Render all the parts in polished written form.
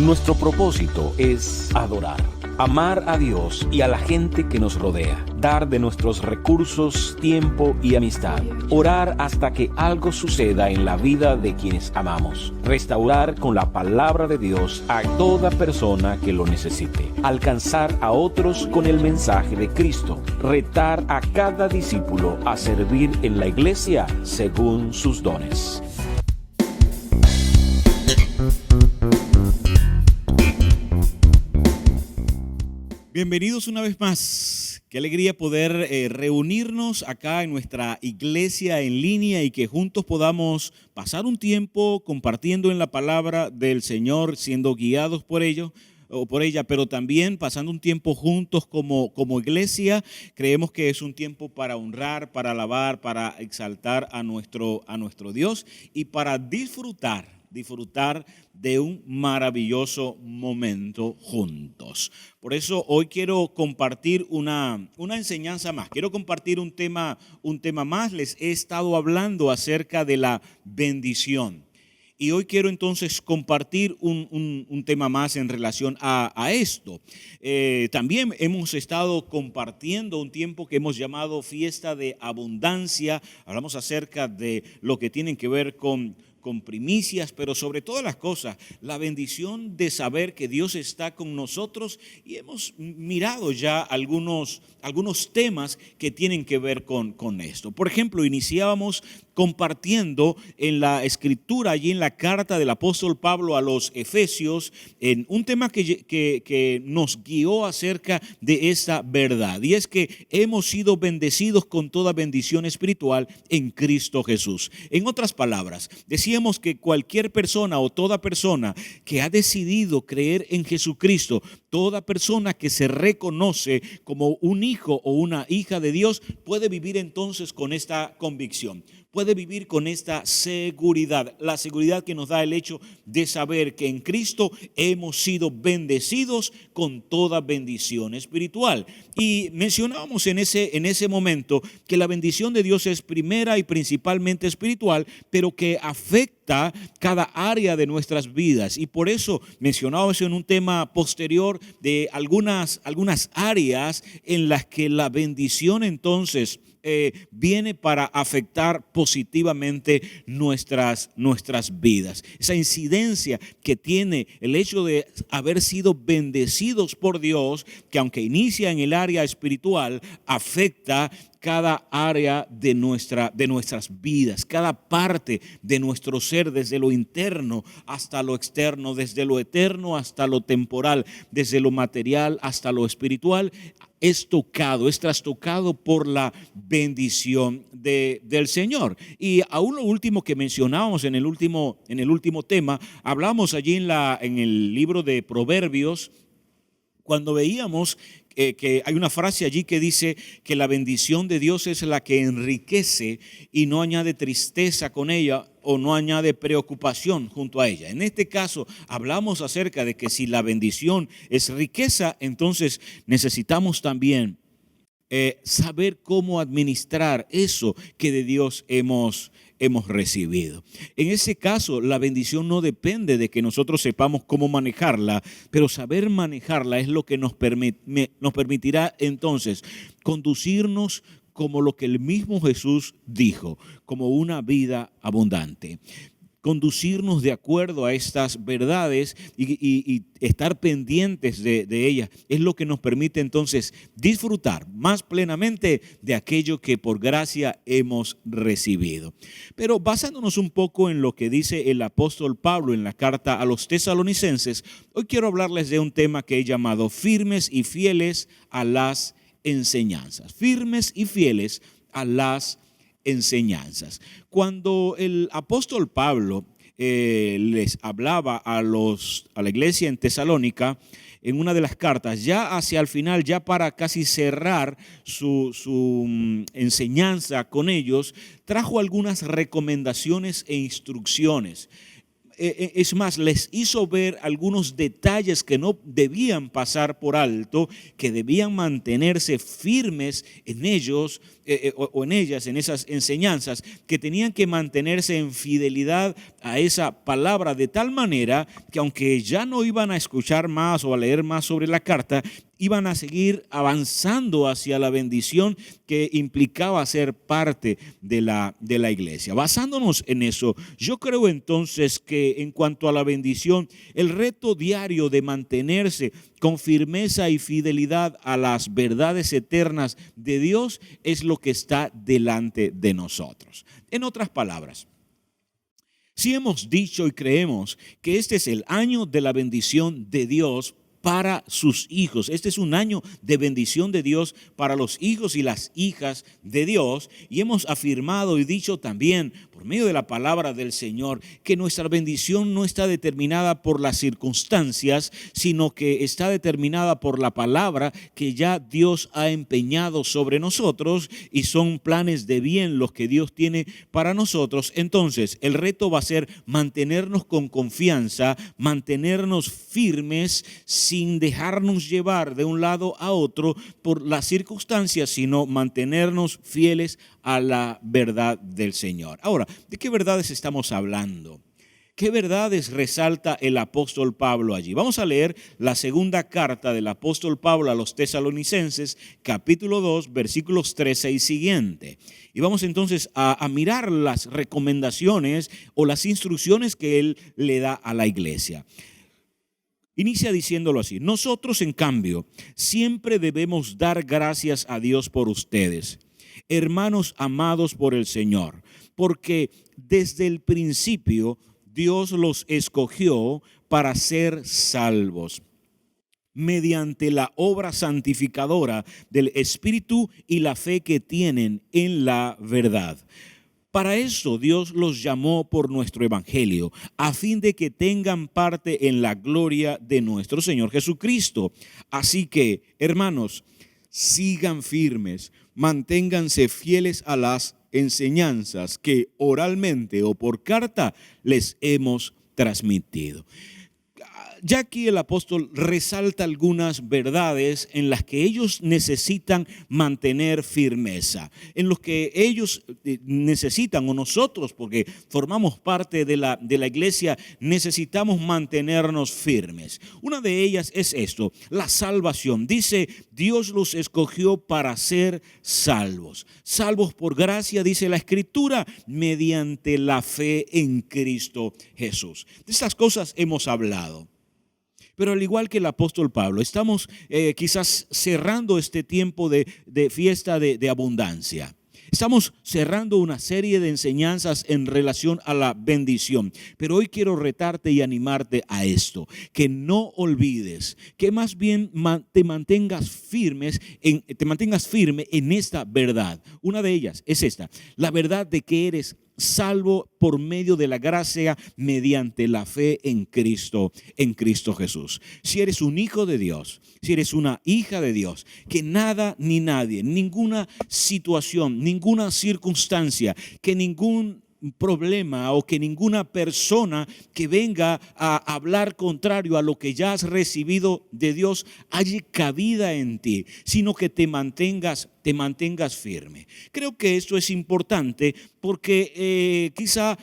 Nuestro propósito es adorar, amar a Dios y a la gente que nos rodea, dar de nuestros recursos, tiempo y amistad, orar hasta que algo suceda en la vida de quienes amamos, restaurar con la palabra de Dios a toda persona que lo necesite, alcanzar a otros con el mensaje de Cristo, retar a cada discípulo a servir en la iglesia según sus dones. Bienvenidos una vez más. Qué alegría poder reunirnos acá en nuestra iglesia en línea y que juntos podamos pasar un tiempo compartiendo en la palabra del Señor, siendo guiados por ello o por ella, pero también pasando un tiempo juntos como iglesia. Creemos que es un tiempo para honrar, para alabar, para exaltar a nuestro Dios y para disfrutar de un maravilloso momento juntos. Por eso hoy quiero compartir una enseñanza más. Quiero compartir un tema más. Les he estado hablando acerca de la bendición. Y hoy quiero entonces compartir un tema más en relación a esto. También hemos estado compartiendo un tiempo que hemos llamado Fiesta de Abundancia. Hablamos acerca de lo que tiene que ver con primicias, pero sobre todas las cosas, la bendición de saber que Dios está con nosotros, y hemos mirado ya algunos temas que tienen que ver con esto. Por ejemplo, iniciábamos compartiendo en la escritura, allí en la carta del apóstol Pablo a los Efesios, en un tema que nos guió acerca de esta verdad, y es que hemos sido bendecidos con toda bendición espiritual en Cristo Jesús. En otras palabras, decíamos que cualquier persona o toda persona que ha decidido creer en Jesucristo, toda persona que se reconoce como un hijo o una hija de Dios, puede vivir entonces con esta convicción. Puede vivir con esta seguridad, la seguridad que nos da el hecho de saber que en Cristo hemos sido bendecidos con toda bendición espiritual. Y mencionábamos en ese momento que la bendición de Dios es primera y principalmente espiritual, pero que afecta cada área de nuestras vidas. Y por eso mencionábamos en un tema posterior de algunas áreas en las que la bendición entonces viene para afectar positivamente nuestras vidas. Esa incidencia que tiene el hecho de haber sido bendecidos por Dios, que aunque inicia en el área espiritual, afecta cada área de nuestras vidas, cada parte de nuestro ser, desde lo interno hasta lo externo, desde lo eterno hasta lo temporal, desde lo material hasta lo espiritual. Es trastocado por la bendición del Señor. Y aún lo último que mencionábamos en el último tema, hablamos allí en el libro de Proverbios, cuando veíamos que hay una frase allí que dice que la bendición de Dios es la que enriquece y no añade tristeza con ella, o no añade preocupación junto a ella. En este caso hablamos acerca de que si la bendición es riqueza, entonces necesitamos también saber cómo administrar eso que de Dios hemos recibido. En ese caso, la bendición no depende de que nosotros sepamos cómo manejarla, pero saber manejarla es lo que nos permitirá entonces conducirnos como lo que el mismo Jesús dijo, como una vida abundante. Conducirnos de acuerdo a estas verdades y estar pendientes de ellas es lo que nos permite entonces disfrutar más plenamente de aquello que por gracia hemos recibido. Pero basándonos un poco en lo que dice el apóstol Pablo en la carta a los tesalonicenses, hoy quiero hablarles de un tema que he llamado firmes y fieles a las enseñanzas. Firmes y fieles a las enseñanzas. Cuando el apóstol Pablo les hablaba a la iglesia en Tesalónica, en una de las cartas, ya hacia el final, ya para casi cerrar su enseñanza con ellos, trajo algunas recomendaciones e instrucciones. es más, les hizo ver algunos detalles que no debían pasar por alto, que debían mantenerse firmes en ellos o en ellas, en esas enseñanzas, que tenían que mantenerse en fidelidad a esa palabra de tal manera que aunque ya no iban a escuchar más o a leer más sobre la carta, iban a seguir avanzando hacia la bendición que implicaba ser parte de la iglesia. Basándonos en eso, yo creo entonces que en cuanto a la bendición, el reto diario de mantenerse con firmeza y fidelidad a las verdades eternas de Dios es lo que está delante de nosotros. En otras palabras, si hemos dicho y creemos que este es el año de la bendición de Dios para sus hijos. Este es un año de bendición de Dios para los hijos y las hijas de Dios. Y hemos afirmado y dicho también por medio de la palabra del Señor que nuestra bendición no está determinada por las circunstancias, sino que está determinada por la palabra que ya Dios ha empeñado sobre nosotros, y son planes de bien los que Dios tiene para nosotros. Entonces, el reto va a ser mantenernos con confianza, mantenernos firmes, sin dejarnos llevar de un lado a otro por las circunstancias, sino mantenernos fieles a la verdad del Señor. Ahora, ¿de qué verdades estamos hablando? ¿Qué verdades resalta el apóstol Pablo allí? Vamos a leer la segunda carta del apóstol Pablo a los Tesalonicenses, capítulo 2, versículos 13 y siguiente. Y vamos entonces a mirar las recomendaciones o las instrucciones que él le da a la iglesia. Inicia diciéndolo así: nosotros, en cambio, siempre debemos dar gracias a Dios por ustedes, hermanos amados por el Señor, porque desde el principio Dios los escogió para ser salvos, mediante la obra santificadora del Espíritu y la fe que tienen en la verdad. Para eso Dios los llamó por nuestro evangelio, a fin de que tengan parte en la gloria de nuestro Señor Jesucristo. Así que, hermanos, sigan firmes, manténganse fieles a las enseñanzas que oralmente o por carta les hemos transmitido. Ya aquí el apóstol resalta algunas verdades en las que ellos necesitan mantener firmeza, en los que ellos necesitan, o nosotros, porque formamos parte de la iglesia, necesitamos mantenernos firmes. Una de ellas es esto: la salvación. Dice, Dios los escogió para ser salvos. Salvos por gracia, dice la Escritura, mediante la fe en Cristo Jesús. De estas cosas hemos hablado. Pero al igual que el apóstol Pablo, estamos quizás cerrando este tiempo de fiesta de abundancia. Estamos cerrando una serie de enseñanzas en relación a la bendición. Pero hoy quiero retarte y animarte a esto: que no olvides, que más bien te mantengas firme en esta verdad. Una de ellas es esta: la verdad de que eres salvo por medio de la gracia mediante la fe en Cristo Jesús. Si eres un hijo de Dios, si eres una hija de Dios, que nada ni nadie, ninguna situación, ninguna circunstancia, que ningún problema o que ninguna persona que venga a hablar contrario a lo que ya has recibido de Dios haya cabida en ti, sino que te mantengas firme. Creo que esto es importante porque quizá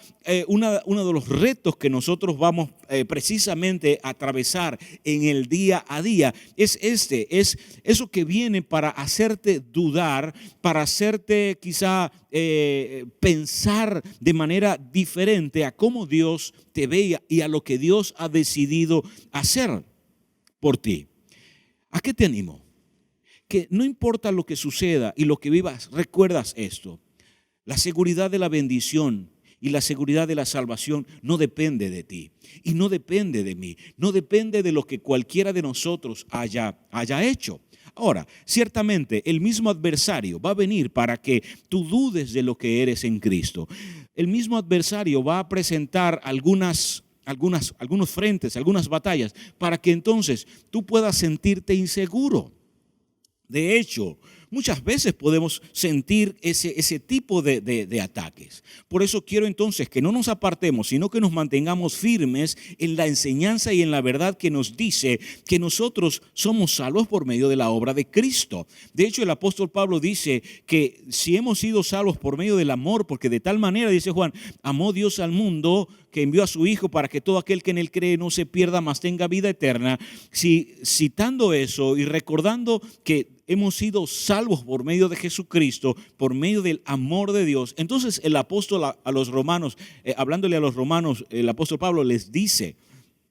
uno de los retos que nosotros vamos precisamente a atravesar en el día a día es eso que viene para hacerte dudar, para hacerte quizá pensar de manera diferente a cómo Dios te ve y a lo que Dios ha decidido hacer por ti. ¿A qué te animo? Que no importa lo que suceda y lo que vivas, recuerdas esto: la seguridad de la bendición y la seguridad de la salvación no depende de ti y no depende de mí, no depende de lo que cualquiera de nosotros haya hecho. Ahora, ciertamente el mismo adversario va a venir para que tú dudes de lo que eres en Cristo. El mismo adversario va a presentar algunos frentes, algunas batallas, para que entonces tú puedas sentirte inseguro. De hecho, muchas veces podemos sentir ese tipo de ataques. Por eso quiero entonces que no nos apartemos, sino que nos mantengamos firmes en la enseñanza y en la verdad que nos dice que nosotros somos salvos por medio de la obra de Cristo. De hecho, el apóstol Pablo dice que si hemos sido salvos por medio del amor, porque de tal manera, dice Juan, amó Dios al mundo que envió a su Hijo para que todo aquel que en él cree no se pierda, mas tenga vida eterna. Si, citando eso y recordando que hemos sido salvos por medio de Jesucristo, por medio del amor de Dios, entonces el apóstol a los romanos, hablándole a los romanos, el apóstol Pablo les dice: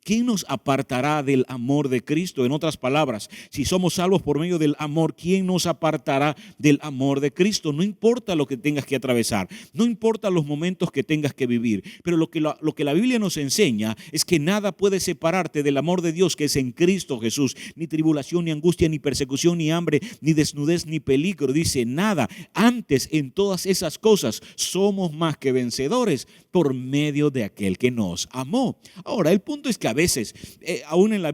¿quién nos apartará del amor de Cristo? En otras palabras, si somos salvos por medio del amor, ¿quién nos apartará del amor de Cristo? No importa lo que tengas que atravesar, no importa los momentos que tengas que vivir, pero lo que la Biblia nos enseña es que nada puede separarte del amor de Dios que es en Cristo Jesús. Ni tribulación, ni angustia, ni persecución, ni hambre, ni desnudez, ni peligro. Dice nada. Antes, en todas esas cosas, somos más que vencedores por medio de aquel que nos amó. Ahora, el punto es que a veces, aún en la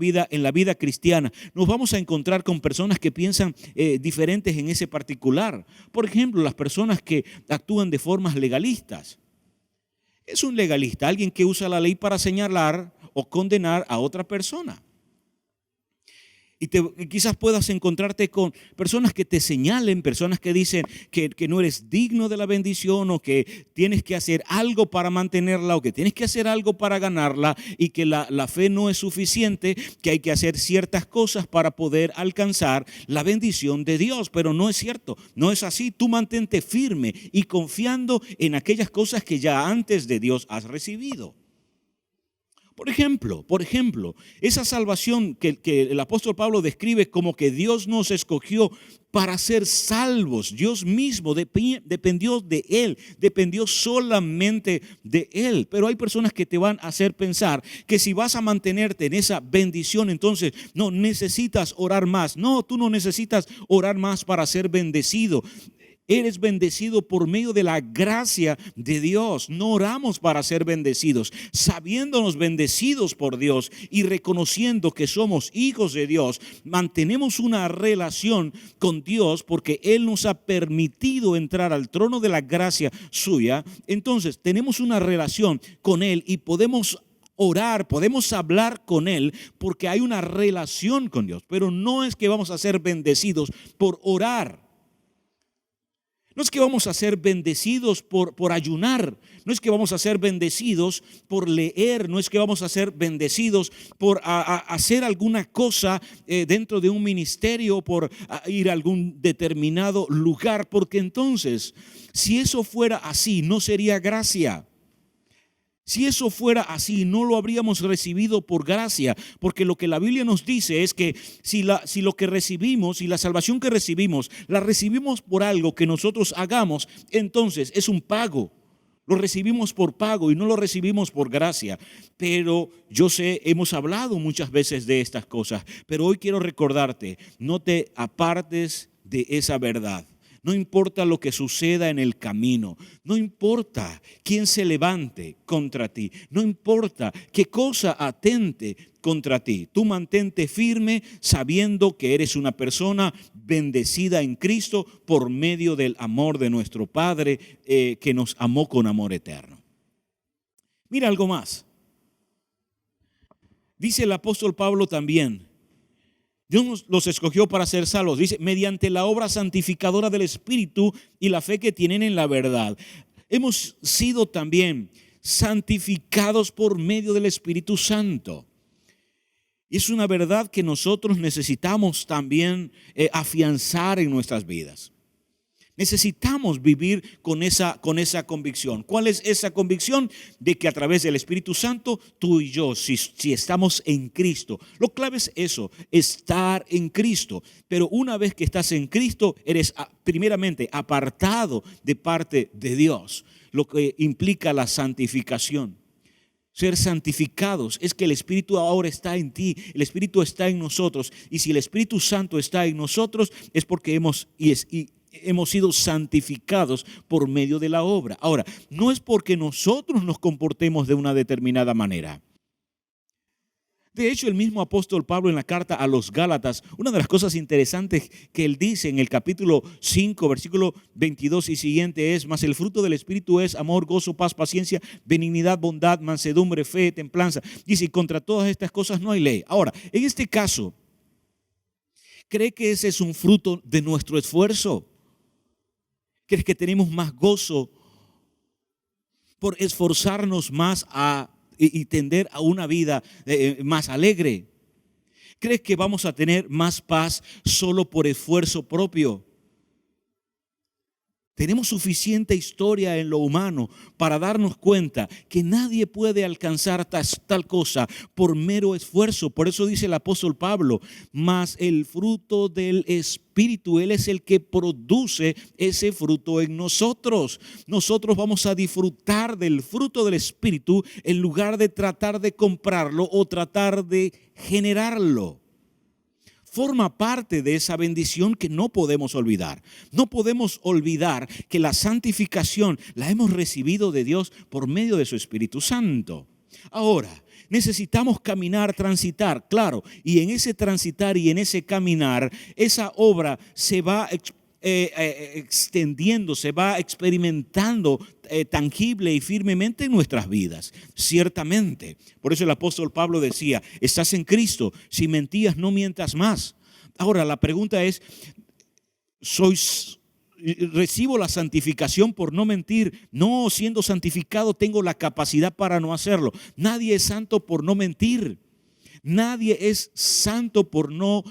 vida cristiana, nos vamos a encontrar con personas que piensan diferentes en ese particular. Por ejemplo, las personas que actúan de formas legalistas. Es un legalista, alguien que usa la ley para señalar o condenar a otra persona. Y quizás puedas encontrarte con personas que te señalen, personas que dicen que no eres digno de la bendición, o que tienes que hacer algo para mantenerla, o que tienes que hacer algo para ganarla, y que la fe no es suficiente, que hay que hacer ciertas cosas para poder alcanzar la bendición de Dios. Pero no es cierto, no es así. Tú mantente firme y confiando en aquellas cosas que ya antes de Dios has recibido. Por ejemplo, esa salvación que el apóstol Pablo describe como que Dios nos escogió para ser salvos. Dios mismo dependió de Él, dependió solamente de Él. Pero hay personas que te van a hacer pensar que si vas a mantenerte en esa bendición, entonces no necesitas orar más. No, tú no necesitas orar más para ser bendecido. Eres bendecido por medio de la gracia de Dios. No oramos para ser bendecidos. Sabiéndonos bendecidos por Dios y reconociendo que somos hijos de Dios, mantenemos una relación con Dios porque Él nos ha permitido entrar al trono de la gracia suya. Entonces tenemos una relación con Él y podemos orar, podemos hablar con Él porque hay una relación con Dios. Pero no es que vamos a ser bendecidos por orar. No es que vamos a ser bendecidos por ayunar, no es que vamos a ser bendecidos por leer, no es que vamos a ser bendecidos por hacer alguna cosa dentro de un ministerio, por ir a algún determinado lugar, porque entonces, si eso fuera así, no sería gracia. Si eso fuera así, no lo habríamos recibido por gracia, porque lo que la Biblia nos dice es que si lo que recibimos y la salvación que recibimos, la recibimos por algo que nosotros hagamos, entonces es un pago. Lo recibimos por pago y no lo recibimos por gracia. Pero yo sé, hemos hablado muchas veces de estas cosas, pero hoy quiero recordarte, no te apartes de esa verdad. No importa lo que suceda en el camino, no importa quién se levante contra ti, no importa qué cosa atente contra ti. Tú mantente firme sabiendo que eres una persona bendecida en Cristo por medio del amor de nuestro Padre que nos amó con amor eterno. Mira algo más. Dice el apóstol Pablo también, Dios los escogió para ser salvos, dice, mediante la obra santificadora del Espíritu y la fe que tienen en la verdad. Hemos sido también santificados por medio del Espíritu Santo. Y es una verdad que nosotros necesitamos también afianzar en nuestras vidas. Necesitamos vivir con esa convicción. ¿Cuál es esa convicción? De que a través del Espíritu Santo, tú y yo, si estamos en Cristo, lo clave es eso, estar en Cristo. Pero una vez que estás en Cristo, eres primeramente apartado de parte de Dios, lo que implica la santificación. Ser santificados es que el Espíritu ahora está en ti, el Espíritu está en nosotros. Y si el Espíritu Santo está en nosotros, es porque hemos sido santificados por medio de la obra. Ahora, no es porque nosotros nos comportemos de una determinada manera. De hecho, el mismo apóstol Pablo en la carta a los Gálatas, una de las cosas interesantes que él dice en el capítulo 5, versículo 22 y siguiente es: mas el fruto del Espíritu es amor, gozo, paz, paciencia, benignidad, bondad, mansedumbre, fe, templanza. Dice, y contra todas estas cosas no hay ley. Ahora, en este caso, ¿cree que ese es un fruto de nuestro esfuerzo? ¿Crees que tenemos más gozo por esforzarnos más y tender a una vida más alegre? ¿Crees que vamos a tener más paz solo por esfuerzo propio? Tenemos suficiente historia en lo humano para darnos cuenta que nadie puede alcanzar tal cosa por mero esfuerzo. Por eso dice el apóstol Pablo, mas el fruto del Espíritu, Él es el que produce ese fruto en nosotros. Nosotros vamos a disfrutar del fruto del Espíritu en lugar de tratar de comprarlo o tratar de generarlo. Forma parte de esa bendición que no podemos olvidar. No podemos olvidar que la santificación la hemos recibido de Dios por medio de su Espíritu Santo. Ahora, necesitamos caminar, transitar, claro, y en ese transitar y en ese caminar, esa obra se va extendiendo, se va experimentando tangible y firmemente en nuestras vidas, ciertamente. Por eso el apóstol Pablo decía, estás en Cristo, si mentías no mientas más. Ahora la pregunta es, ¿recibo la santificación por no mentir? No, siendo santificado tengo la capacidad para no hacerlo. Nadie es santo por no mentir. Nadie es santo por no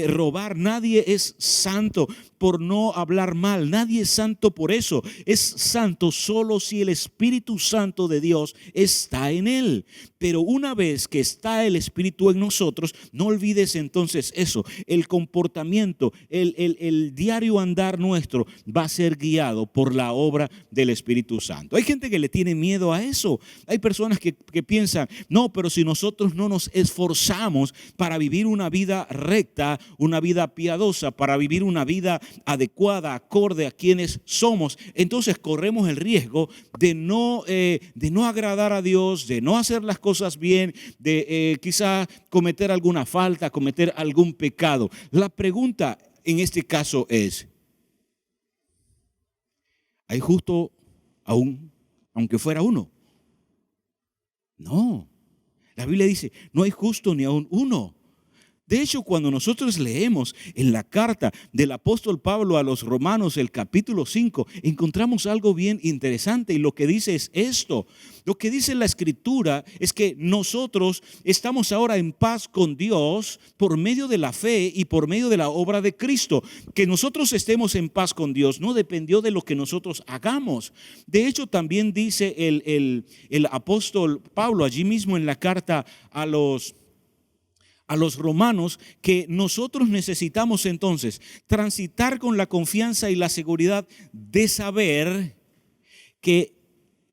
robar, nadie es santo por no hablar mal, nadie es santo por eso. Es santo solo si el Espíritu Santo de Dios está en él. Pero una vez que está el Espíritu en nosotros, no olvides entonces eso, el comportamiento, el diario andar nuestro va a ser guiado por la obra del Espíritu Santo. Hay gente que le tiene miedo a eso. Hay personas que piensan, no, pero si nosotros no nos esforzamos para vivir una vida recta, una vida piadosa, para vivir una vida adecuada, acorde a quienes somos, entonces corremos el riesgo de no agradar a Dios, de no hacer las cosas bien, de quizás cometer alguna falta, cometer algún pecado. La pregunta en este caso es, ¿hay justo aún, aunque fuera uno? No. La Biblia dice, no hay justo ni aún uno. De hecho, cuando nosotros leemos en la carta del apóstol Pablo a los Romanos, el capítulo 5, encontramos algo bien interesante y lo que dice es esto. Lo que dice la Escritura es que nosotros estamos ahora en paz con Dios por medio de la fe y por medio de la obra de Cristo. Que nosotros estemos en paz con Dios no dependió de lo que nosotros hagamos. De hecho, también dice el apóstol Pablo allí mismo en la carta a los romanos que nosotros necesitamos entonces transitar con la confianza y la seguridad de saber que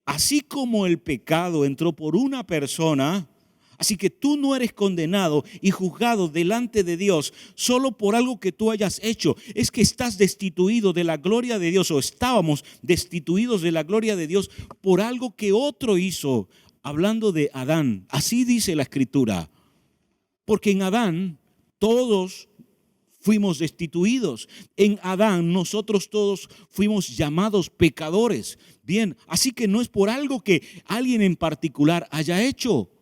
así como el pecado entró por una persona, así que tú no eres condenado y juzgado delante de Dios solo por algo que tú hayas hecho. Es que estás destituido de la gloria de Dios, o estábamos destituidos de la gloria de Dios por algo que otro hizo. Hablando de Adán, así dice la Escritura. Porque en Adán todos fuimos destituidos. En Adán nosotros todos fuimos llamados pecadores. Bien, así que no es por algo que alguien en particular haya hecho.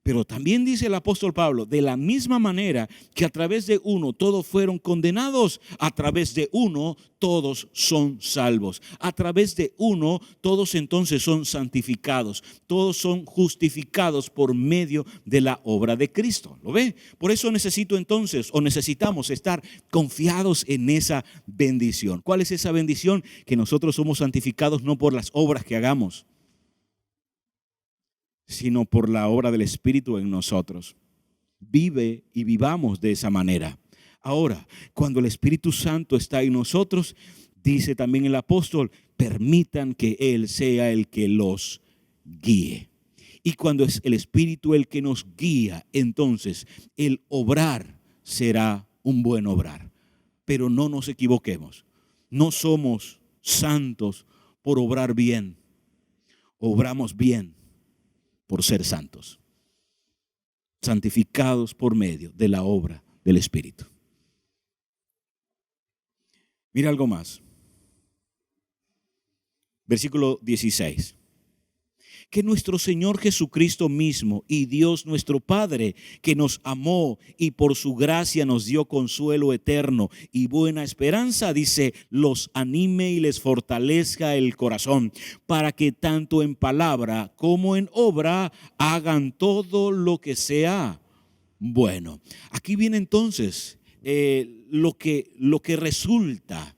Pero también dice el apóstol Pablo, de la misma manera que a través de uno todos fueron condenados, a través de uno todos son salvos. A través de uno todos entonces son santificados, todos son justificados por medio de la obra de Cristo. ¿Lo ve? Por eso necesitamos estar confiados en esa bendición. ¿Cuál es esa bendición? Que nosotros somos santificados no por las obras que hagamos, sino por la obra del Espíritu en nosotros. Vive y vivamos de esa manera. Ahora, cuando el Espíritu Santo está en nosotros, dice también el apóstol, permitan que Él sea el que los guíe. Y cuando es el Espíritu el que nos guía, entonces el obrar será un buen obrar. Pero no nos equivoquemos. No somos santos por obrar bien. Obramos bien por ser santos. santificados por medio de la obra del Espíritu. Mira algo más. Versículo 16. Que nuestro Señor Jesucristo mismo y Dios nuestro Padre, que nos amó y por su gracia nos dio consuelo eterno y buena esperanza, dice, los anime y les fortalezca el corazón, para que tanto en palabra como en obra hagan todo lo que sea bueno. Aquí viene entonces lo que resulta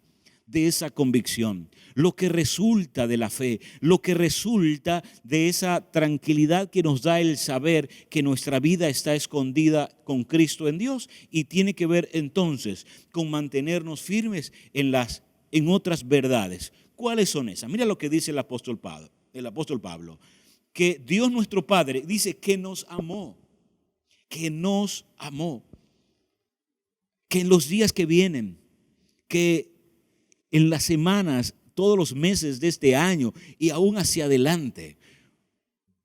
de esa convicción, lo que resulta de la fe, lo que resulta de esa tranquilidad que nos da el saber que nuestra vida está escondida con Cristo en Dios, y tiene que ver entonces con mantenernos firmes en otras verdades. ¿Cuáles son esas? Mira lo que dice el apóstol Pablo, que Dios nuestro Padre dice que nos amó, que en los días que vienen, que en las semanas, todos los meses de este año y aún hacia adelante,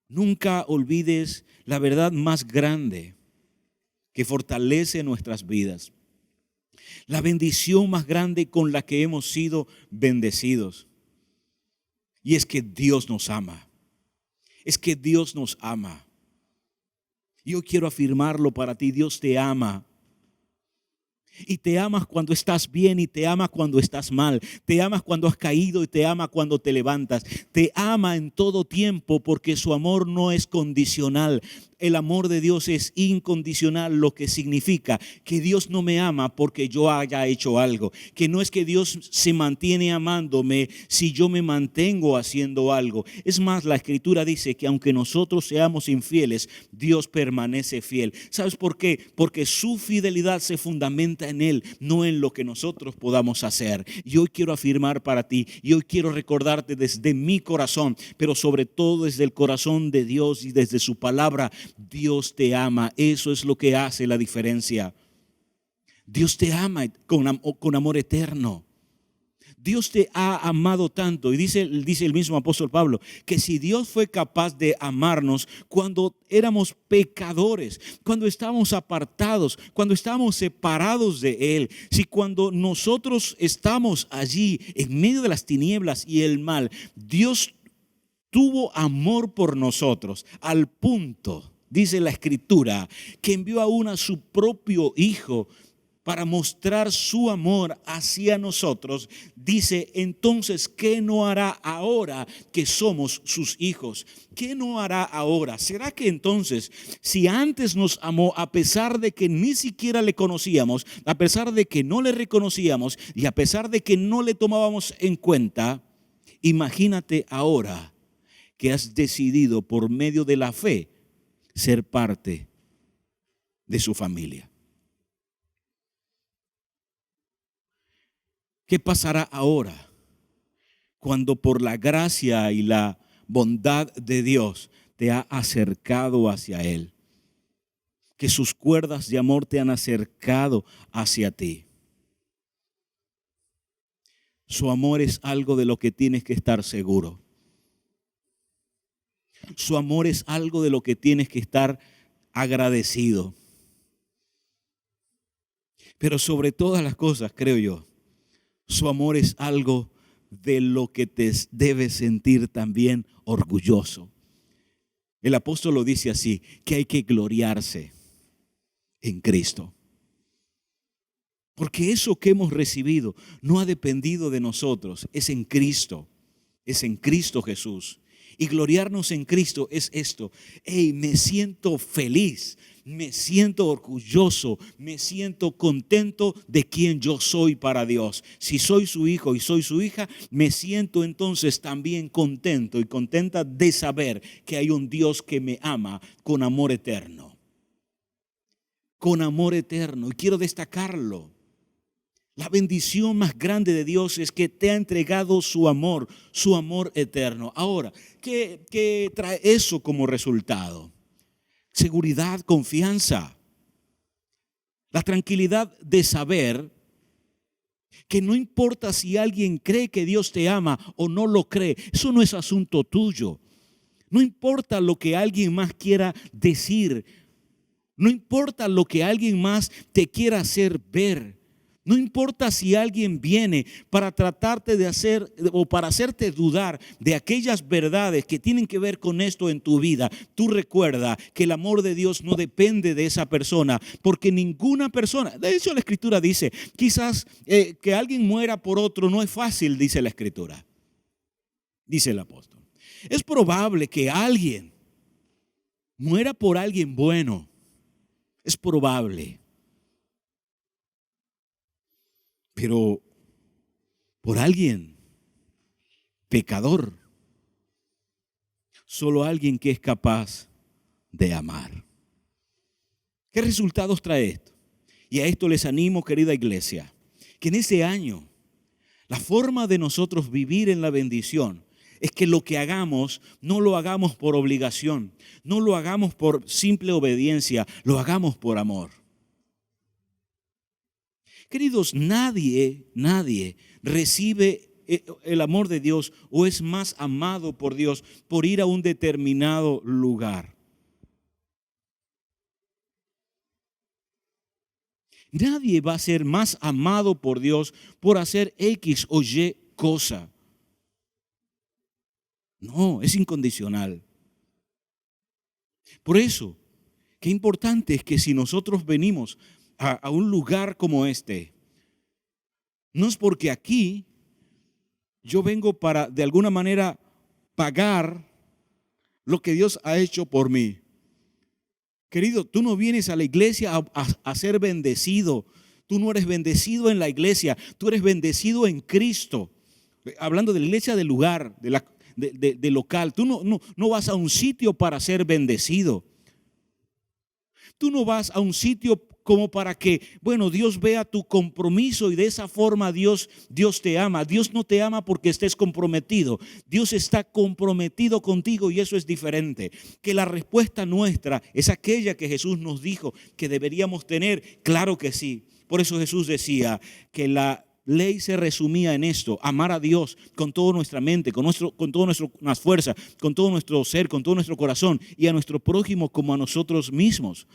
nunca olvides la verdad más grande que fortalece nuestras vidas, la bendición más grande con la que hemos sido bendecidos. Y es que Dios nos ama. Es que Dios nos ama. Yo quiero afirmarlo para ti: Dios te ama. Y te amas cuando estás bien y te ama cuando estás mal. Te amas cuando has caído y te ama cuando te levantas. Te ama en todo tiempo, porque su amor no es condicional. El amor de Dios es incondicional, lo que significa que Dios no me ama porque yo haya hecho algo, que no es que Dios se mantiene amándome si yo me mantengo haciendo algo. Es más, la Escritura dice que aunque nosotros seamos infieles, Dios permanece fiel. ¿Sabes por qué? Porque su fidelidad se fundamenta en Él, no en lo que nosotros podamos hacer. Y hoy quiero afirmar para ti, y hoy quiero recordarte desde mi corazón, pero sobre todo desde el corazón de Dios y desde su palabra: Dios te ama. Eso es lo que hace la diferencia. Dios te ama con amor eterno. Dios te ha amado tanto, y dice el mismo apóstol Pablo, que si Dios fue capaz de amarnos cuando éramos pecadores, cuando estábamos apartados, cuando estábamos separados de Él, si cuando nosotros estamos allí en medio de las tinieblas y el mal, Dios tuvo amor por nosotros al punto, dice la Escritura, que envió aún a su propio Hijo para mostrar su amor hacia nosotros. Dice, entonces, ¿qué no hará ahora que somos sus hijos? ¿Qué no hará ahora? ¿Será que entonces, si antes nos amó a pesar de que ni siquiera le conocíamos, a pesar de que no le reconocíamos y a pesar de que no le tomábamos en cuenta, imagínate ahora que has decidido por medio de la fe ser parte de su familia? ¿Qué pasará ahora cuando por la gracia y la bondad de Dios te ha acercado hacia Él? Que sus cuerdas de amor te han acercado hacia ti. Su amor es algo de lo que tienes que estar seguro. Su amor es algo de lo que tienes que estar agradecido. Pero sobre todas las cosas, creo yo, su amor es algo de lo que te debes sentir también orgulloso. El apóstol lo dice así, que hay que gloriarse en Cristo. Porque eso que hemos recibido no ha dependido de nosotros, es en Cristo Jesús. Y gloriarnos en Cristo es esto: hey, me siento feliz, me siento orgulloso, me siento contento de quien yo soy para Dios. Si soy su hijo y soy su hija, me siento entonces también contento y contenta de saber que hay un Dios que me ama con amor eterno. Con amor eterno. Y quiero destacarlo. La bendición más grande de Dios es que te ha entregado su amor eterno. Ahora, ¿qué trae eso como resultado? Seguridad, confianza. La tranquilidad de saber que no importa si alguien cree que Dios te ama o no lo cree, eso no es asunto tuyo. No importa lo que alguien más quiera decir No importa lo que alguien más te quiera hacer ver. No importa si alguien viene para tratarte de hacer o para hacerte dudar de aquellas verdades que tienen que ver con esto en tu vida. Tú recuerda que el amor de Dios no depende de esa persona, porque ninguna persona, de hecho la Escritura dice, quizás que alguien muera por otro no es fácil, dice la Escritura, dice el apóstol. Es probable que alguien muera por alguien bueno, es probable. Pero por alguien pecador, solo alguien que es capaz de amar. ¿Qué resultados trae esto? Y a esto les animo, querida iglesia, que en ese año la forma de nosotros vivir en la bendición es que lo que hagamos no lo hagamos por obligación, no lo hagamos por simple obediencia, lo hagamos por amor. Queridos, nadie recibe el amor de Dios o es más amado por Dios por ir a un determinado lugar. Nadie va a ser más amado por Dios por hacer X o Y cosa. No, es incondicional. Por eso, qué importante es que si nosotros venimos a un lugar como este, no es porque aquí yo vengo para de alguna manera pagar lo que Dios ha hecho por mí. Querido, tú no vienes a la iglesia a ser bendecido. Tú no eres bendecido en la iglesia, tú eres bendecido en Cristo. Hablando de la iglesia del lugar, de local, tú no vas a un sitio para ser bendecido. Tú no vas a un sitio como para que, bueno, Dios vea tu compromiso y de esa forma Dios te ama. Dios no te ama porque estés comprometido. Dios está comprometido contigo y eso es diferente. Que la respuesta nuestra es aquella que Jesús nos dijo que deberíamos tener. Claro que sí. Por eso Jesús decía que la ley se resumía en esto: amar a Dios con toda nuestra mente, con toda nuestra fuerza, con todo nuestro ser, con todo nuestro corazón, y a nuestro prójimo como a nosotros mismos.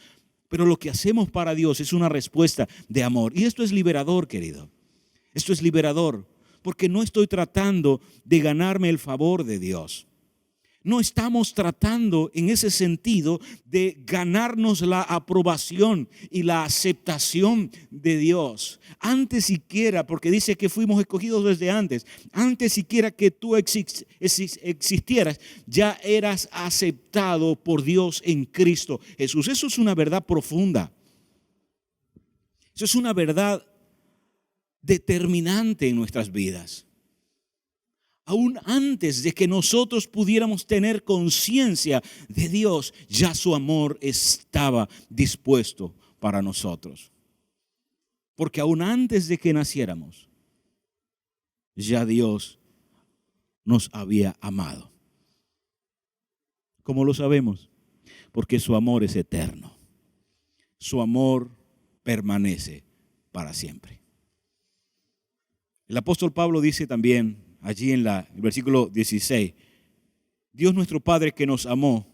Pero lo que hacemos para Dios es una respuesta de amor. Y esto es liberador, querido. Esto es liberador, porque no estoy tratando de ganarme el favor de Dios. No estamos tratando en ese sentido de ganarnos la aprobación y la aceptación de Dios. Antes siquiera, porque dice que fuimos escogidos desde antes siquiera que tú existieras, ya eras aceptado por Dios en Cristo Jesús. Eso es una verdad profunda. Eso es una verdad determinante en nuestras vidas. Aún antes de que nosotros pudiéramos tener conciencia de Dios, ya su amor estaba dispuesto para nosotros. Porque aún antes de que naciéramos, ya Dios nos había amado. ¿Cómo lo sabemos? Porque su amor es eterno. Su amor permanece para siempre. El apóstol Pablo dice también, allí en el versículo 16, Dios nuestro Padre que nos amó,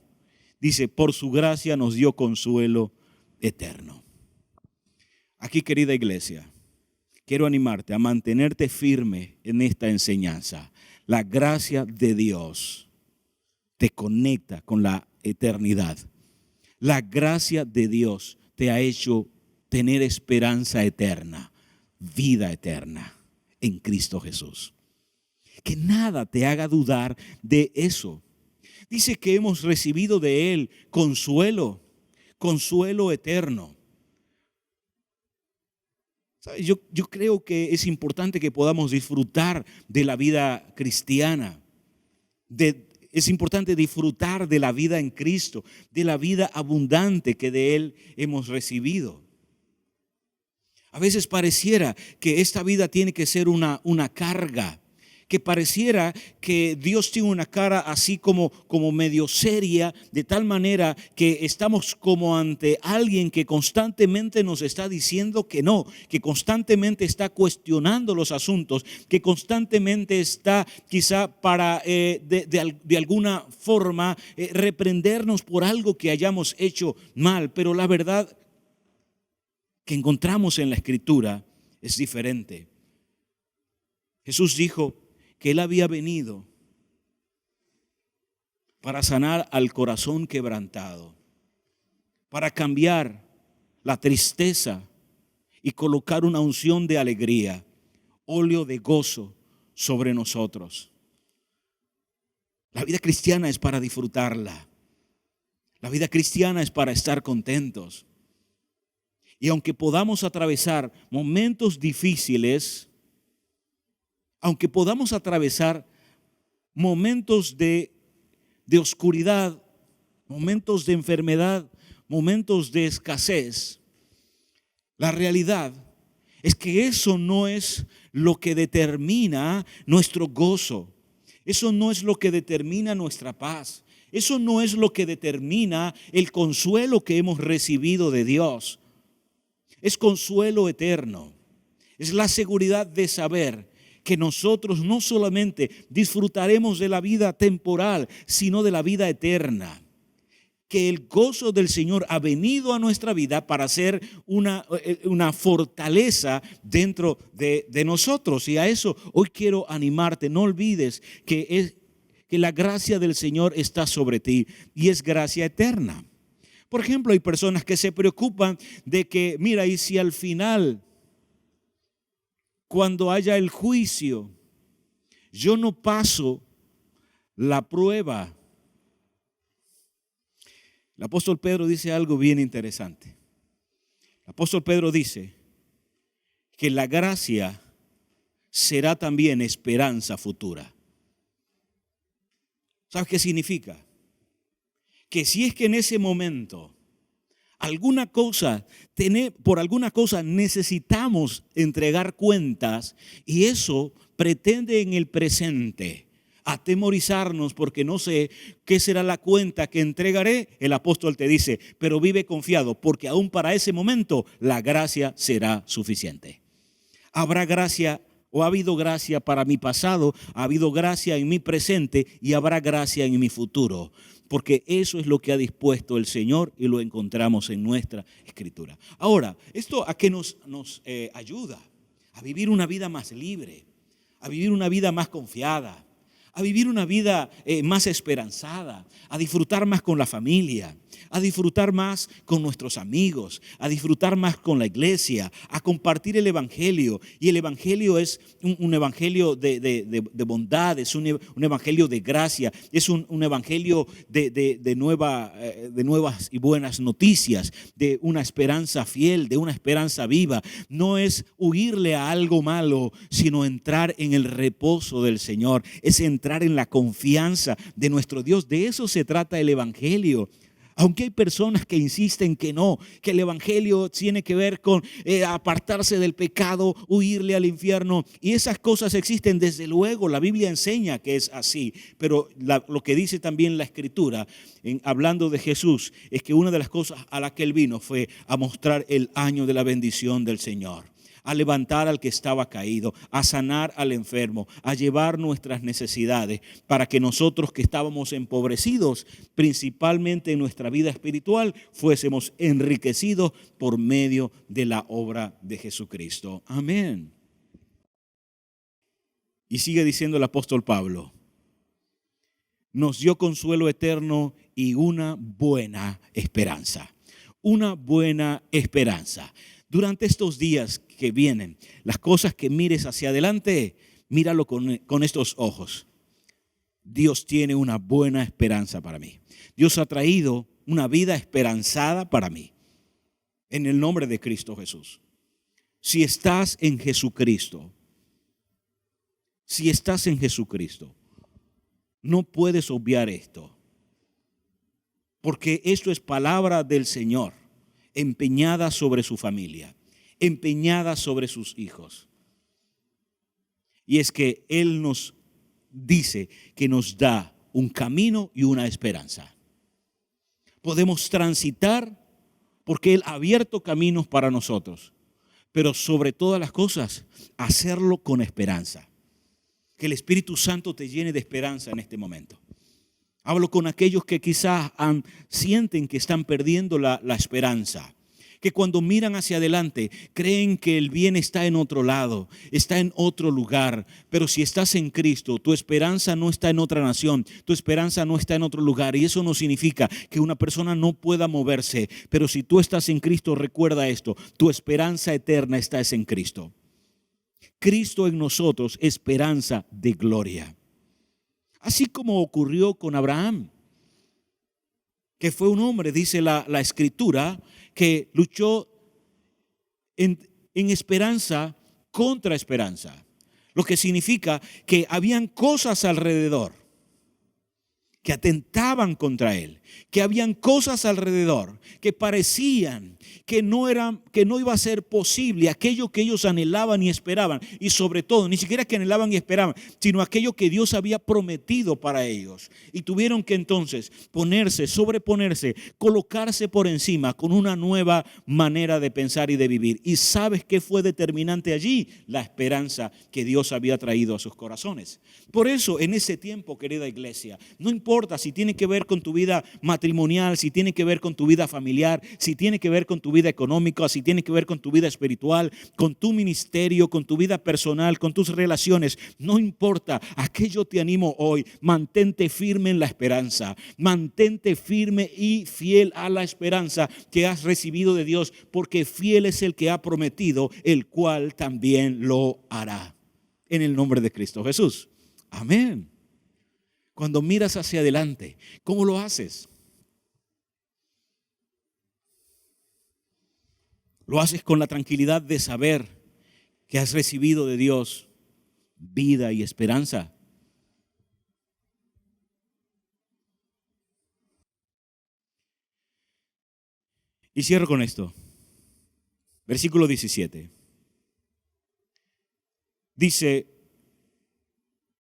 dice, por su gracia nos dio consuelo eterno. Aquí, querida iglesia, quiero animarte a mantenerte firme en esta enseñanza. La gracia de Dios te conecta con la eternidad. La gracia de Dios te ha hecho tener esperanza eterna, vida eterna en Cristo Jesús. Que nada te haga dudar de eso. Dice que hemos recibido de Él consuelo eterno. ¿Sabes? Yo creo que es importante que podamos disfrutar de la vida cristiana. Es importante disfrutar de la vida en Cristo, de la vida abundante que de Él hemos recibido. A veces pareciera que esta vida tiene que ser una carga, que pareciera que Dios tiene una cara así como medio seria, de tal manera que estamos como ante alguien que constantemente nos está diciendo que no, que constantemente está cuestionando los asuntos, que constantemente está quizá para de alguna forma reprendernos por algo que hayamos hecho mal. Pero la verdad que encontramos en la Escritura es diferente. Jesús dijo que Él había venido para sanar al corazón quebrantado, para cambiar la tristeza y colocar una unción de alegría, óleo de gozo sobre nosotros. La vida cristiana es para disfrutarla. La vida cristiana es para estar contentos. Y aunque podamos atravesar momentos difíciles, aunque podamos atravesar momentos de oscuridad, momentos de enfermedad, momentos de escasez, la realidad es que eso no es lo que determina nuestro gozo. Eso no es lo que determina nuestra paz. Eso no es lo que determina el consuelo que hemos recibido de Dios. Es consuelo eterno. Es la seguridad de saber que nosotros no solamente disfrutaremos de la vida temporal, sino de la vida eterna. Que el gozo del Señor ha venido a nuestra vida para ser una fortaleza dentro de nosotros. Y a eso hoy quiero animarte. No olvides que la gracia del Señor está sobre ti y es gracia eterna. Por ejemplo, hay personas que se preocupan de que, mira, y si al final, cuando haya el juicio, yo no paso la prueba. El apóstol Pedro dice algo bien interesante. El apóstol Pedro dice que la gracia será también esperanza futura. ¿Sabes qué significa? Que si es que en ese momento por alguna cosa necesitamos entregar cuentas y eso pretende en el presente atemorizarnos porque no sé qué será la cuenta que entregaré, el apóstol te dice, pero vive confiado porque aún para ese momento la gracia será suficiente. Habrá gracia o ha habido gracia para mi pasado, ha habido gracia en mi presente y habrá gracia en mi futuro. Porque eso es lo que ha dispuesto el Señor y lo encontramos en nuestra Escritura. Ahora, ¿esto a qué nos ayuda? A vivir una vida más libre, a vivir una vida más confiada, a vivir una vida más esperanzada, a disfrutar más con la familia, a disfrutar más con nuestros amigos, a disfrutar más con la iglesia, a compartir el evangelio. Y el evangelio es un evangelio de bondad, es un evangelio de gracia, es un evangelio de nuevas y buenas noticias, de una esperanza fiel, de una esperanza viva. No es huirle a algo malo, sino entrar en el reposo del Señor, es entrar en la confianza de nuestro Dios. De eso se trata el evangelio. Aunque hay personas que insisten que no, que el evangelio tiene que ver con apartarse del pecado, huirle al infierno. Y esas cosas existen, desde luego, la Biblia enseña que es así. Pero lo que dice también la Escritura, hablando de Jesús, es que una de las cosas a las que Él vino fue a mostrar el año de la bendición del Señor. A levantar al que estaba caído, a sanar al enfermo, a llevar nuestras necesidades para que nosotros que estábamos empobrecidos, principalmente en nuestra vida espiritual, fuésemos enriquecidos por medio de la obra de Jesucristo. Amén. Y sigue diciendo el apóstol Pablo, nos dio consuelo eterno y una buena esperanza. Una buena esperanza. Durante estos días que vienen, las cosas que mires hacia adelante, míralo con estos ojos. Dios tiene una buena esperanza para mí. Dios ha traído una vida esperanzada para mí. En el nombre de Cristo Jesús. Si estás en Jesucristo, no puedes obviar esto. Porque esto es palabra del Señor, empeñada sobre su familia, empeñada sobre sus hijos. Y es que Él nos dice que nos da un camino y una esperanza. Podemos transitar porque Él ha abierto caminos para nosotros, pero sobre todas las cosas, hacerlo con esperanza. Que el Espíritu Santo te llene de esperanza en este momento. Hablo con aquellos que quizás sienten que están perdiendo la esperanza. Que cuando miran hacia adelante creen que el bien está en otro lado, está en otro lugar. Pero si estás en Cristo, tu esperanza no está en otra nación, tu esperanza no está en otro lugar. Y eso no significa que una persona no pueda moverse. Pero si tú estás en Cristo, recuerda esto, tu esperanza eterna está en Cristo. Cristo en nosotros, esperanza de gloria. Así como ocurrió con Abraham, que fue un hombre, dice la Escritura, que luchó en esperanza contra esperanza. Lo que significa que habían cosas alrededor que atentaban contra él, que habían cosas alrededor que parecían que no iba a ser posible aquello que ellos anhelaban y esperaban, y sobre todo, ni siquiera que anhelaban y esperaban, sino aquello que Dios había prometido para ellos. Y tuvieron que entonces sobreponerse, colocarse por encima con una nueva manera de pensar y de vivir. ¿Y sabes qué fue determinante allí? La esperanza que Dios había traído a sus corazones. Por eso, en ese tiempo, querida iglesia, no importa si tiene que ver con tu vida matrimonial, si tiene que ver con tu vida familiar, si tiene que ver con tu vida económica, si tiene que ver con tu vida espiritual, con tu ministerio, con tu vida personal, con tus relaciones, no importa, aquello te animo hoy, mantente firme en la esperanza, mantente firme y fiel a la esperanza que has recibido de Dios, porque fiel es el que ha prometido, el cual también lo hará. En el nombre de Cristo Jesús. Amén. Cuando miras hacia adelante, ¿cómo lo haces? Lo haces con la tranquilidad de saber que has recibido de Dios vida y esperanza. Y cierro con esto. Versículo 17. Dice,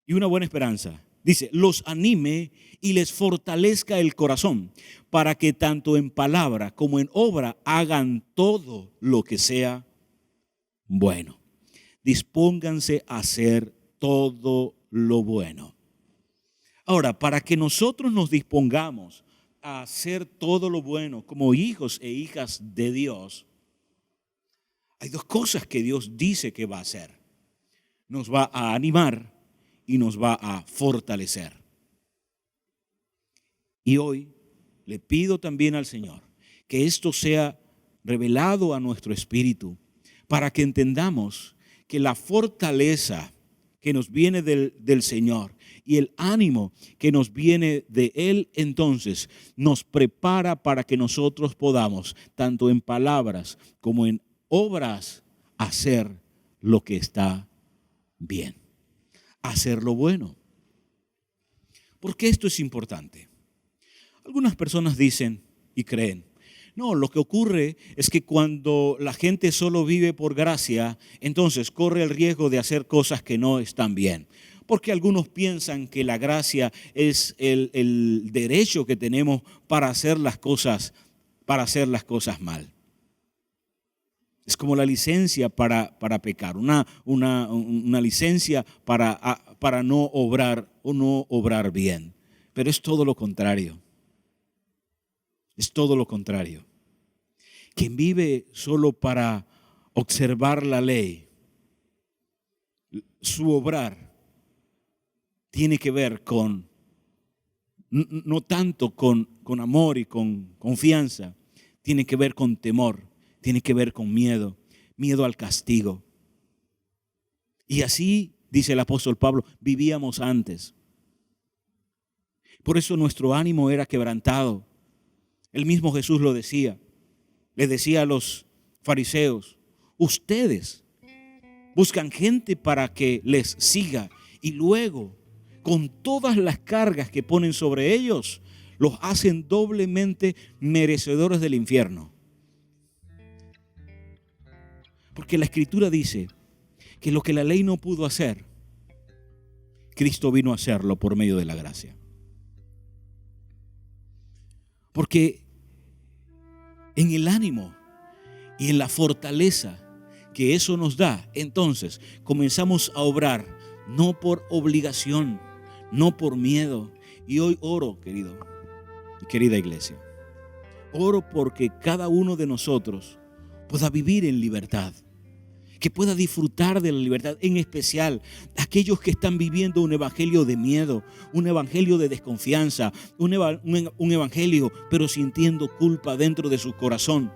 y una buena esperanza. Dice, los anime y les fortalezca el corazón, para que tanto en palabra como en obra hagan todo lo que sea bueno. Dispónganse a hacer todo lo bueno. Ahora, para que nosotros nos dispongamos a hacer todo lo bueno como hijos e hijas de Dios, hay dos cosas que Dios dice que va a hacer. Nos va a animar y nos va a fortalecer. Y hoy le pido también al Señor que esto sea revelado a nuestro espíritu para que entendamos que la fortaleza que nos viene del Señor y el ánimo que nos viene de Él, entonces nos prepara para que nosotros podamos, tanto en palabras como en obras, hacer lo que está bien. Hacer lo bueno. ¿Por qué esto es importante? Algunas personas dicen y creen, no, lo que ocurre es que cuando la gente solo vive por gracia, entonces corre el riesgo de hacer cosas que no están bien. Porque algunos piensan que la gracia es el derecho que tenemos para hacer las cosas mal. Es como la licencia para pecar, una licencia para no obrar o no obrar bien. Pero es todo lo contrario. Es todo lo contrario. Quien vive solo para observar la ley, su obrar tiene que ver con, no tanto con amor y con confianza, tiene que ver con temor. Tiene que ver con miedo al castigo. Y así, dice el apóstol Pablo, vivíamos antes. Por eso nuestro ánimo era quebrantado. El mismo Jesús lo decía. Le decía a los fariseos, ustedes buscan gente para que les siga y luego, con todas las cargas que ponen sobre ellos, los hacen doblemente merecedores del infierno. Porque la Escritura dice que lo que la ley no pudo hacer, Cristo vino a hacerlo por medio de la gracia. Porque en el ánimo y en la fortaleza que eso nos da, entonces comenzamos a obrar no por obligación, no por miedo. Y hoy oro, querido y querida iglesia, oro porque cada uno de nosotros pueda vivir en libertad, que pueda disfrutar de la libertad, en especial aquellos que están viviendo un evangelio de miedo, un evangelio de desconfianza, un evangelio pero sintiendo culpa dentro de su corazón,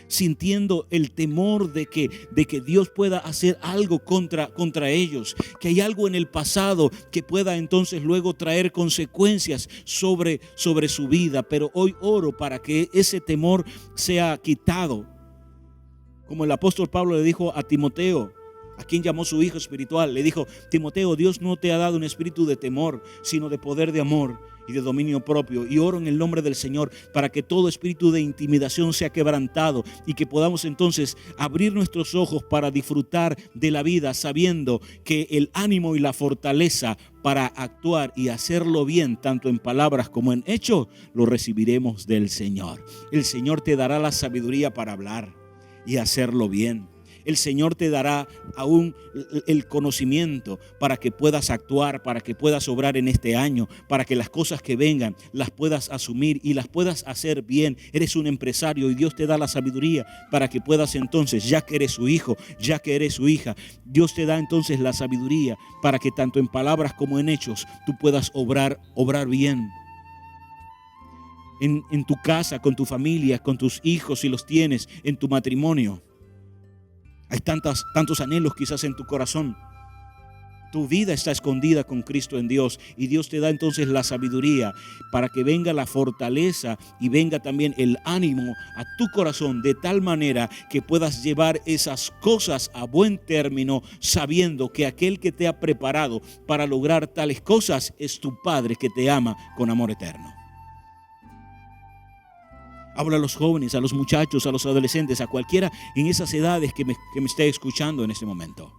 sintiendo el temor de que Dios pueda hacer algo contra ellos, que hay algo en el pasado que pueda entonces luego traer consecuencias sobre su vida. Pero hoy oro para que ese temor sea quitado. Como el apóstol Pablo le dijo a Timoteo, a quien llamó su hijo espiritual, le dijo: Timoteo, Dios no te ha dado un espíritu de temor, sino de poder, de amor y de dominio propio. Y oro en el nombre del Señor para que todo espíritu de intimidación sea quebrantado y que podamos entonces abrir nuestros ojos para disfrutar de la vida, sabiendo que el ánimo y la fortaleza para actuar y hacerlo bien, tanto en palabras como en hechos, lo recibiremos del Señor. El Señor te dará la sabiduría para hablar y hacerlo bien. El Señor te dará aún el conocimiento para que puedas actuar, para que puedas obrar en este año, para que las cosas que vengan las puedas asumir y las puedas hacer bien. Eres un empresario y Dios te da la sabiduría para que puedas entonces, ya que eres su hijo, ya que eres su hija, Dios te da entonces la sabiduría para que tanto en palabras como en hechos tú puedas obrar bien. En tu casa, con tu familia, con tus hijos si los tienes, en tu matrimonio. Hay tantos anhelos quizás en tu corazón. Tu vida está escondida con Cristo en Dios y Dios te da entonces la sabiduría para que venga la fortaleza y venga también el ánimo a tu corazón, de tal manera que puedas llevar esas cosas a buen término, sabiendo que aquel que te ha preparado para lograr tales cosas es tu Padre, que te ama con amor eterno. Hablo a los jóvenes, a los muchachos, a los adolescentes, a cualquiera en esas edades que me esté escuchando en este momento.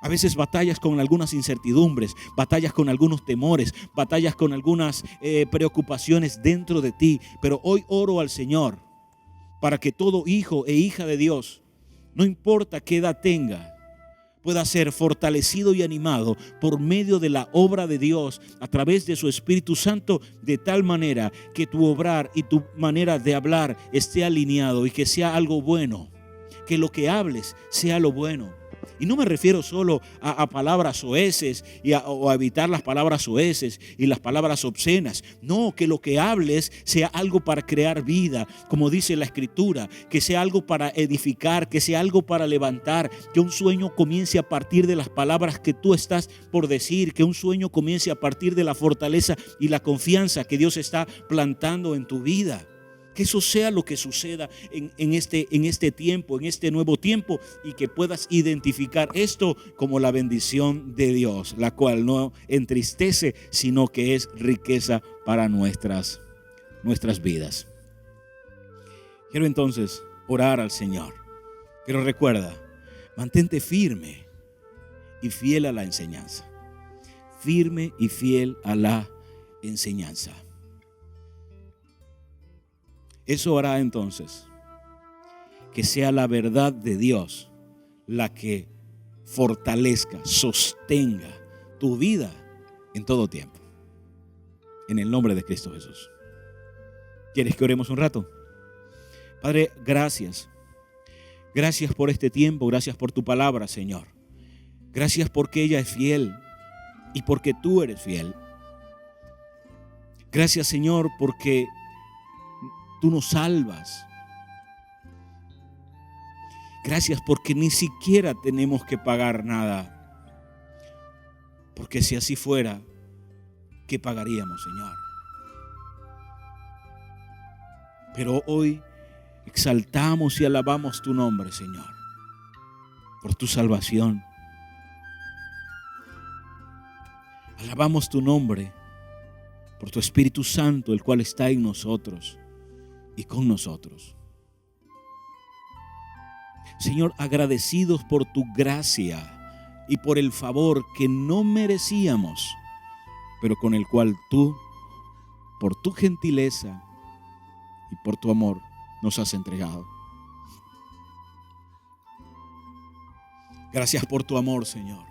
A veces batallas con algunas incertidumbres, batallas con algunos temores, batallas con algunas preocupaciones dentro de ti. Pero hoy oro al Señor para que todo hijo e hija de Dios, no importa qué edad tenga, pueda ser fortalecido y animado por medio de la obra de Dios a través de su Espíritu Santo, de tal manera que tu obrar y tu manera de hablar esté alineado y que sea algo bueno, que lo que hables sea lo bueno. Y no me refiero solo a palabras soeces o a evitar las palabras soeces y las palabras obscenas. No, que lo que hables sea algo para crear vida, como dice la Escritura, que sea algo para edificar, que sea algo para levantar, que un sueño comience a partir de las palabras que tú estás por decir, que un sueño comience a partir de la fortaleza y la confianza que Dios está plantando en tu vida. Que eso sea lo que suceda en este tiempo, en este nuevo tiempo, y que puedas identificar esto como la bendición de Dios, la cual no entristece, sino que es riqueza para nuestras vidas. Quiero entonces orar al Señor, pero recuerda, mantente firme y fiel a la enseñanza. Firme y fiel a la enseñanza. Eso hará entonces que sea la verdad de Dios la que fortalezca, sostenga tu vida en todo tiempo. En el nombre de Cristo Jesús. ¿Quieres que oremos un rato? Padre, gracias. Gracias por este tiempo, gracias por tu palabra, Señor. Gracias porque ella es fiel y porque tú eres fiel. Gracias, Señor, porque tú nos salvas. Gracias porque ni siquiera tenemos que pagar nada. Porque si así fuera, ¿qué pagaríamos, Señor? Pero hoy exaltamos y alabamos tu nombre, Señor, por tu salvación. Alabamos tu nombre por tu Espíritu Santo, el cual está en nosotros y con nosotros. Señor, agradecidos por tu gracia y por el favor que no merecíamos, pero con el cual tú, por tu gentileza y por tu amor, nos has entregado. Gracias por tu amor, Señor.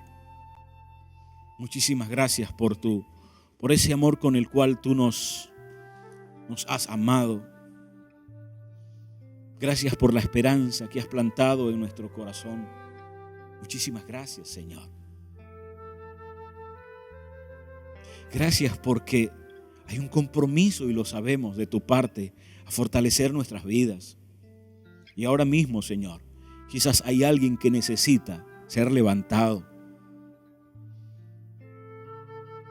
Muchísimas gracias por ese amor con el cual tú nos has amado. Gracias por la esperanza que has plantado en nuestro corazón. Muchísimas gracias, Señor. Gracias porque hay un compromiso, y lo sabemos, de tu parte, a fortalecer nuestras vidas. Y ahora mismo, Señor, quizás hay alguien que necesita ser levantado.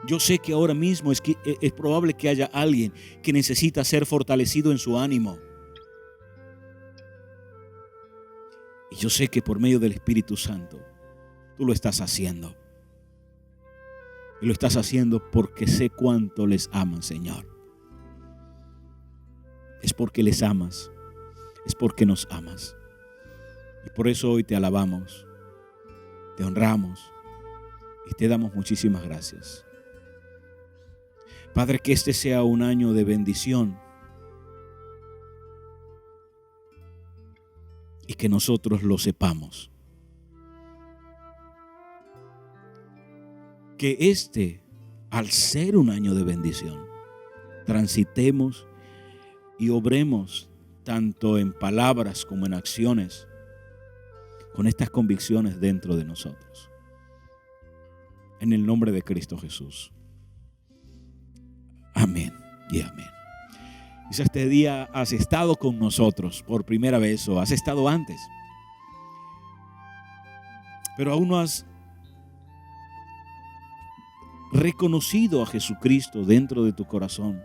Yo sé que ahora mismo es probable que haya alguien que necesita ser fortalecido en su ánimo. Y yo sé que por medio del Espíritu Santo tú lo estás haciendo. Y lo estás haciendo porque sé cuánto les amas, Señor. Es porque les amas. Es porque nos amas. Y por eso hoy te alabamos, te honramos y te damos muchísimas gracias. Padre, que este sea un año de bendición y que nosotros lo sepamos. Que al ser un año de bendición, transitemos y obremos tanto en palabras como en acciones con estas convicciones dentro de nosotros. En el nombre de Cristo Jesús. Amén y amén. Quizás este día has estado con nosotros por primera vez o has estado antes, pero aún no has reconocido a Jesucristo dentro de tu corazón.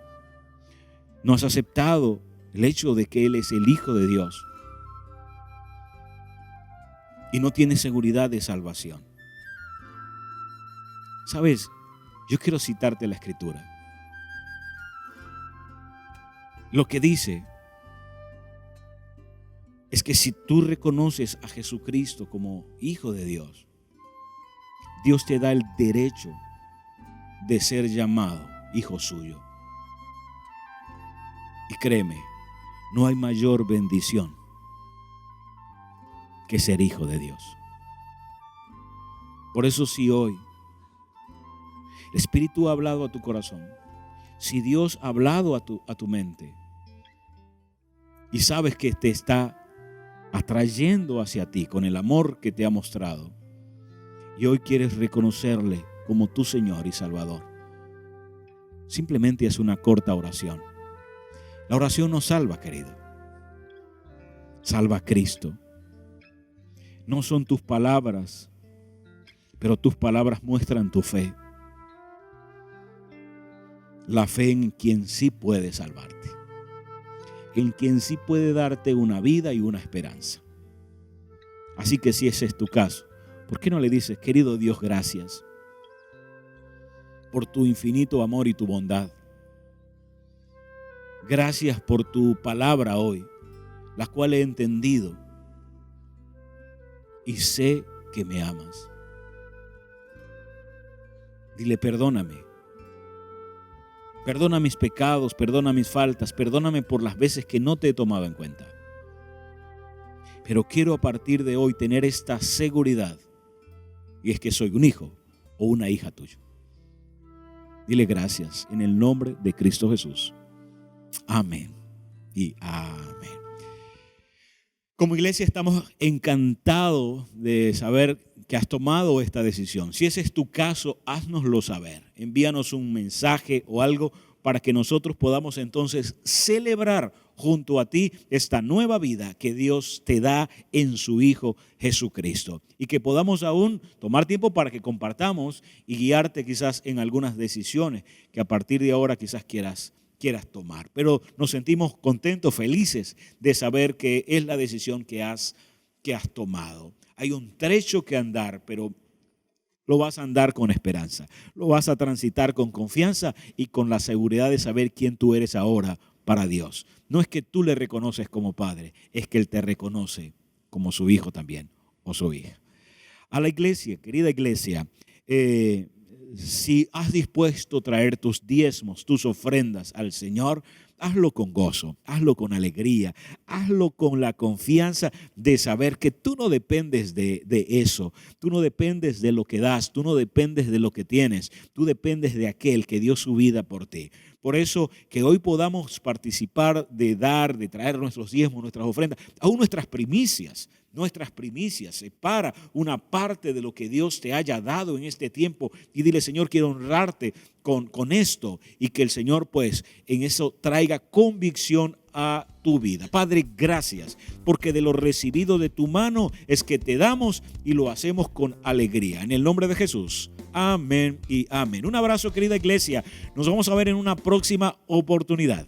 No has aceptado el hecho de que Él es el Hijo de Dios y no tienes seguridad de salvación. ¿Sabes? Yo quiero citarte la Escritura. Lo que dice es que si tú reconoces a Jesucristo como Hijo de Dios, Dios te da el derecho de ser llamado hijo suyo. Y créeme, no hay mayor bendición que ser hijo de Dios. Por eso, si hoy el Espíritu ha hablado a tu corazón, si Dios ha hablado a tu mente y sabes que te está atrayendo hacia ti con el amor que te ha mostrado, y hoy quieres reconocerle como tu Señor y Salvador, simplemente haz una corta oración. La oración no salva, querido. Salva a Cristo. No son tus palabras, pero tus palabras muestran tu fe. La fe en quien sí puede salvarte, en quien sí puede darte una vida y una esperanza. Así que si ese es tu caso, ¿por qué no le dices: querido Dios, gracias por tu infinito amor y tu bondad? Gracias por tu palabra hoy, la cual he entendido y sé que me amas. Dile: perdóname. Perdona mis pecados, perdona mis faltas, perdóname por las veces que no te he tomado en cuenta. Pero quiero a partir de hoy tener esta seguridad, y es que soy un hijo o una hija tuya. Dile gracias en el nombre de Cristo Jesús. Amén y amén. Como iglesia estamos encantados de saber que has tomado esta decisión. Si ese es tu caso, háznoslo saber. Envíanos un mensaje o algo para que nosotros podamos entonces celebrar junto a ti esta nueva vida que Dios te da en su Hijo Jesucristo. Y que podamos aún tomar tiempo para que compartamos y guiarte quizás en algunas decisiones que a partir de ahora quizás quieras tomar. Pero nos sentimos contentos, felices de saber que es la decisión que has tomado. Hay un trecho que andar, pero lo vas a andar con esperanza. Lo vas a transitar con confianza y con la seguridad de saber quién tú eres ahora para Dios. No es que tú le reconoces como padre, es que Él te reconoce como su hijo también o su hija. a la iglesia, querida iglesia, si has dispuesto a traer tus diezmos, tus ofrendas al Señor, hazlo con gozo, hazlo con alegría, hazlo con la confianza de saber que tú no dependes de eso, tú no dependes de lo que das, tú no dependes de lo que tienes, tú dependes de aquel que dio su vida por ti. Por eso que hoy podamos participar de dar, de traer nuestros diezmos, nuestras ofrendas, aún nuestras primicias, separa una parte de lo que Dios te haya dado en este tiempo y dile: Señor, quiero honrarte con esto, y que el Señor pues en eso traiga convicción a tu vida. Padre, gracias, porque de lo recibido de tu mano es que te damos y lo hacemos con alegría. En el nombre de Jesús, amén y amén. Un abrazo, querida iglesia. Nos vamos a ver en una próxima oportunidad.